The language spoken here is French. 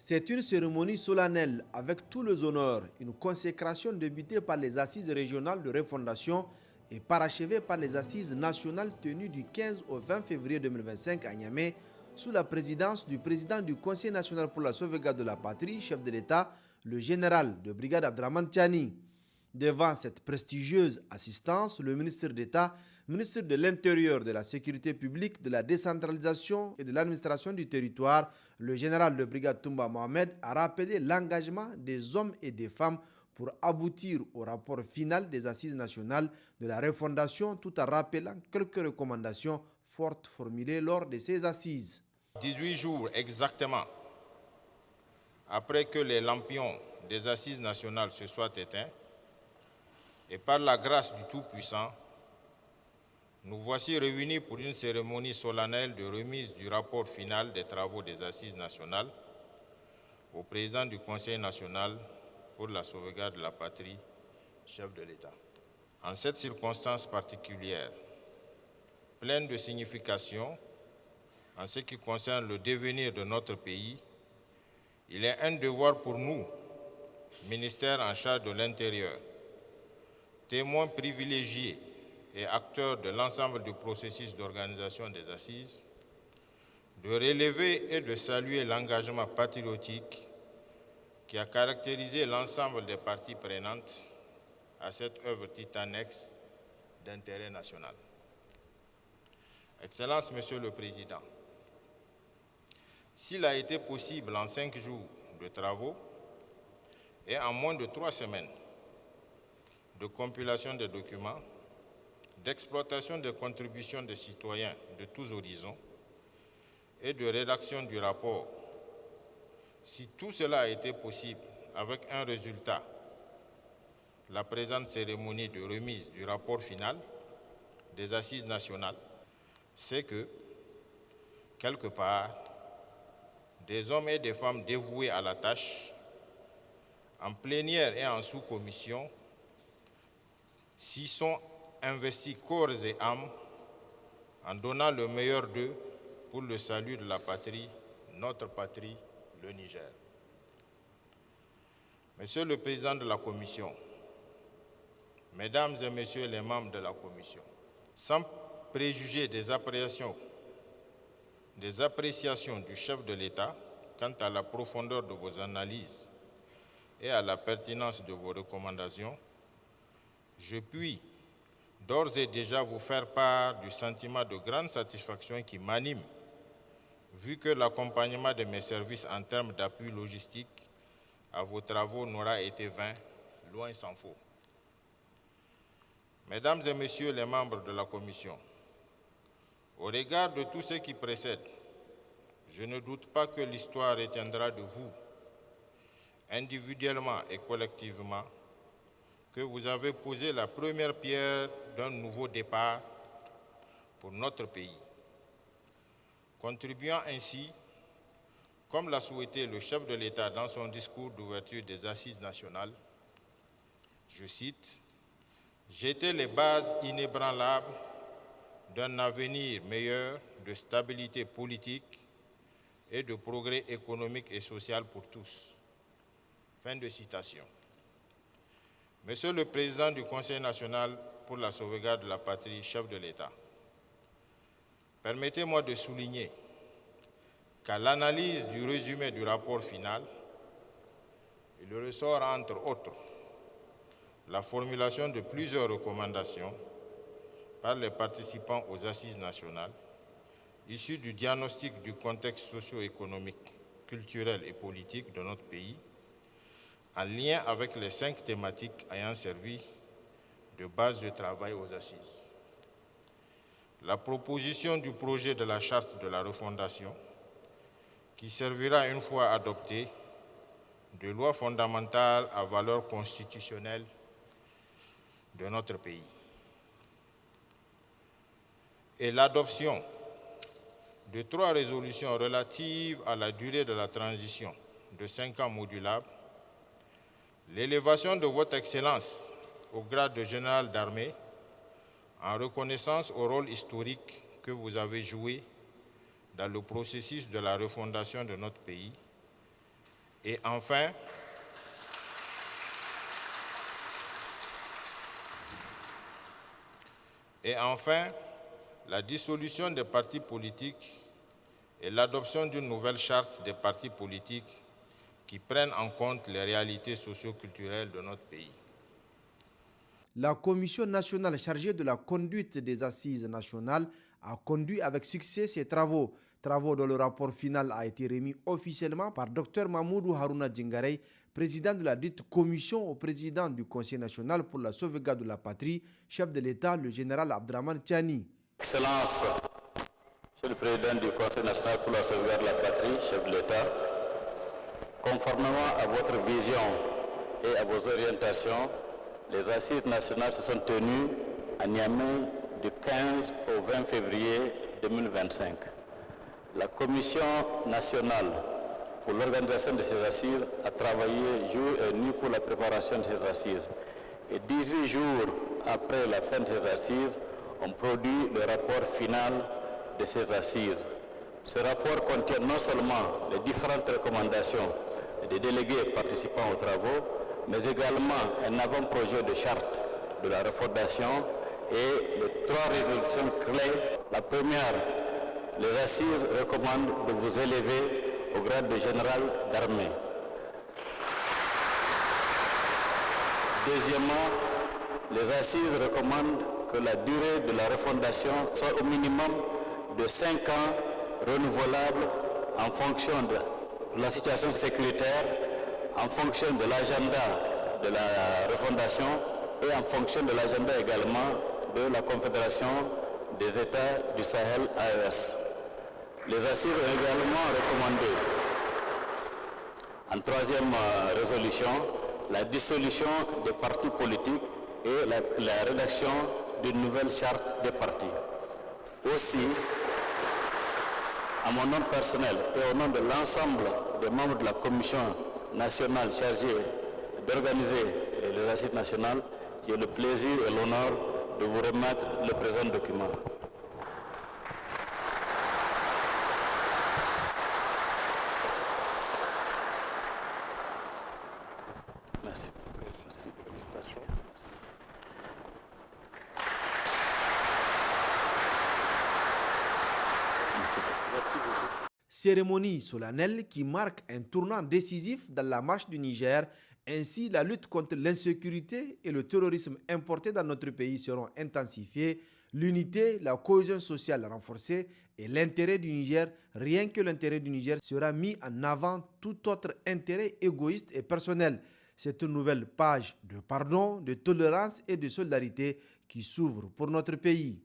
C'est une cérémonie solennelle avec tous les honneurs, une consécration débutée par les assises régionales de refondation et parachevée par les assises nationales tenues du 15 au 20 février 2025 à Niamey, sous la présidence du président du Conseil national pour la sauvegarde de la patrie, chef de l'État, le général de brigade Abdraman Tiani. Devant cette prestigieuse assistance, le ministre d'État, ministre de l'Intérieur, de la Sécurité publique, de la décentralisation et de l'administration du territoire, le général de brigade Toumba Mohamed a rappelé l'engagement des hommes et des femmes pour aboutir au rapport final des assises nationales de la refondation tout en rappelant quelques recommandations fortes formulées lors de ces assises. 18 jours exactement après que les lampions des assises nationales se soient éteints, et par la grâce du Tout-Puissant, nous voici réunis pour une cérémonie solennelle de remise du rapport final des travaux des assises nationales au président du Conseil national pour la sauvegarde de la patrie, chef de l'État. En cette circonstance particulière, pleine de signification en ce qui concerne le devenir de notre pays, il est un devoir pour nous, ministère en charge de l'Intérieur, témoins privilégiés et acteurs de l'ensemble du processus d'organisation des assises, de relever et de saluer l'engagement patriotique qui a caractérisé l'ensemble des parties prenantes à cette œuvre titanesque d'intérêt national. Excellences, Monsieur le Président, s'il a été possible en 5 jours de travaux et en moins de 3 semaines de compilation des documents, d'exploitation des contributions des citoyens de tous horizons et de rédaction du rapport, si tout cela a été possible avec un résultat, la présente cérémonie de remise du rapport final des assises nationales, c'est que, quelque part, des hommes et des femmes dévoués à la tâche, en plénière et en sous-commission, s'y sont investis corps et âme en donnant le meilleur d'eux pour le salut de la patrie, notre patrie, le Niger. Monsieur le Président de la Commission, Mesdames et Messieurs les membres de la Commission, sans préjuger des appréciations du chef de l'État quant à la profondeur de vos analyses et à la pertinence de vos recommandations, je puis d'ores et déjà vous faire part du sentiment de grande satisfaction qui m'anime, vu que l'accompagnement de mes services en termes d'appui logistique à vos travaux n'aura été vain, loin s'en faut. Mesdames et Messieurs les membres de la Commission, au regard de tout ce qui précède, je ne doute pas que l'histoire retiendra de vous, individuellement et collectivement, que vous avez posé la première pierre d'un nouveau départ pour notre pays, contribuant ainsi, comme l'a souhaité le chef de l'État dans son discours d'ouverture des assises nationales, je cite, « jeter les bases inébranlables d'un avenir meilleur de stabilité politique et de progrès économique et social pour tous. » Fin de citation. Monsieur le Président du Conseil national pour la sauvegarde de la patrie, chef de l'État, permettez-moi de souligner qu'à l'analyse du résumé du rapport final, il ressort entre autres la formulation de plusieurs recommandations par les participants aux assises nationales, issues du diagnostic du contexte socio-économique, culturel et politique de notre pays, en lien avec les 5 thématiques ayant servi de base de travail aux assises. La proposition du projet de la charte de la refondation, qui servira une fois adoptée de loi fondamentale à valeur constitutionnelle de notre pays. Et l'adoption de 3 résolutions relatives à la durée de la transition de 5 ans modulables, l'élévation de votre Excellence au grade de général d'armée en reconnaissance au rôle historique que vous avez joué dans le processus de la refondation de notre pays Et enfin, la dissolution des partis politiques et l'adoption d'une nouvelle charte des partis politiques qui prennent en compte les réalités socio-culturelles de notre pays. La Commission nationale chargée de la conduite des assises nationales a conduit avec succès ses travaux dont le rapport final a été remis officiellement par Dr Mahmoudou Harouna Djingarey, président de la dite commission au président du Conseil national pour la sauvegarde de la patrie, chef de l'État, le général Abdraman Tiani. Excellence, Monsieur le Président du Conseil national pour la sauvegarde de la patrie, chef de l'État, conformément à votre vision et à vos orientations, les assises nationales se sont tenues à Niamey du 15 au 20 février 2025. La Commission nationale pour l'organisation de ces assises a travaillé jour et nuit pour la préparation de ces assises. Et 18 jours après la fin de ces assises, on produit le rapport final de ces assises. Ce rapport contient non seulement les différentes recommandations des délégués participant aux travaux, mais également un avant-projet de charte de la refondation et les 3 résolutions clés. La première, les assises recommandent de vous élever au grade de général d'armée. Deuxièmement, les assises recommandent que la durée de la refondation soit au minimum de 5 ans, renouvelable en fonction de la situation sécuritaire, en fonction de l'agenda de la refondation et en fonction de l'agenda également de la Confédération des États du Sahel AES. Les assises ont également recommandé, en 3e résolution, la dissolution des partis politiques et la rédaction d'une nouvelle charte des partis. Aussi, à mon nom personnel et au nom de l'ensemble des membres de la Commission nationale chargée d'organiser les assises nationales, j'ai le plaisir et l'honneur de vous remettre le présent document. Merci. Merci. Merci. Merci beaucoup. Cérémonie solennelle qui marque un tournant décisif dans la marche du Niger. Ainsi, la lutte contre l'insécurité et le terrorisme importés dans notre pays seront intensifiées, l'unité, la cohésion sociale renforcée et l'intérêt du Niger, rien que l'intérêt du Niger, sera mis en avant tout autre intérêt égoïste et personnel. C'est une nouvelle page de pardon, de tolérance et de solidarité qui s'ouvre pour notre pays.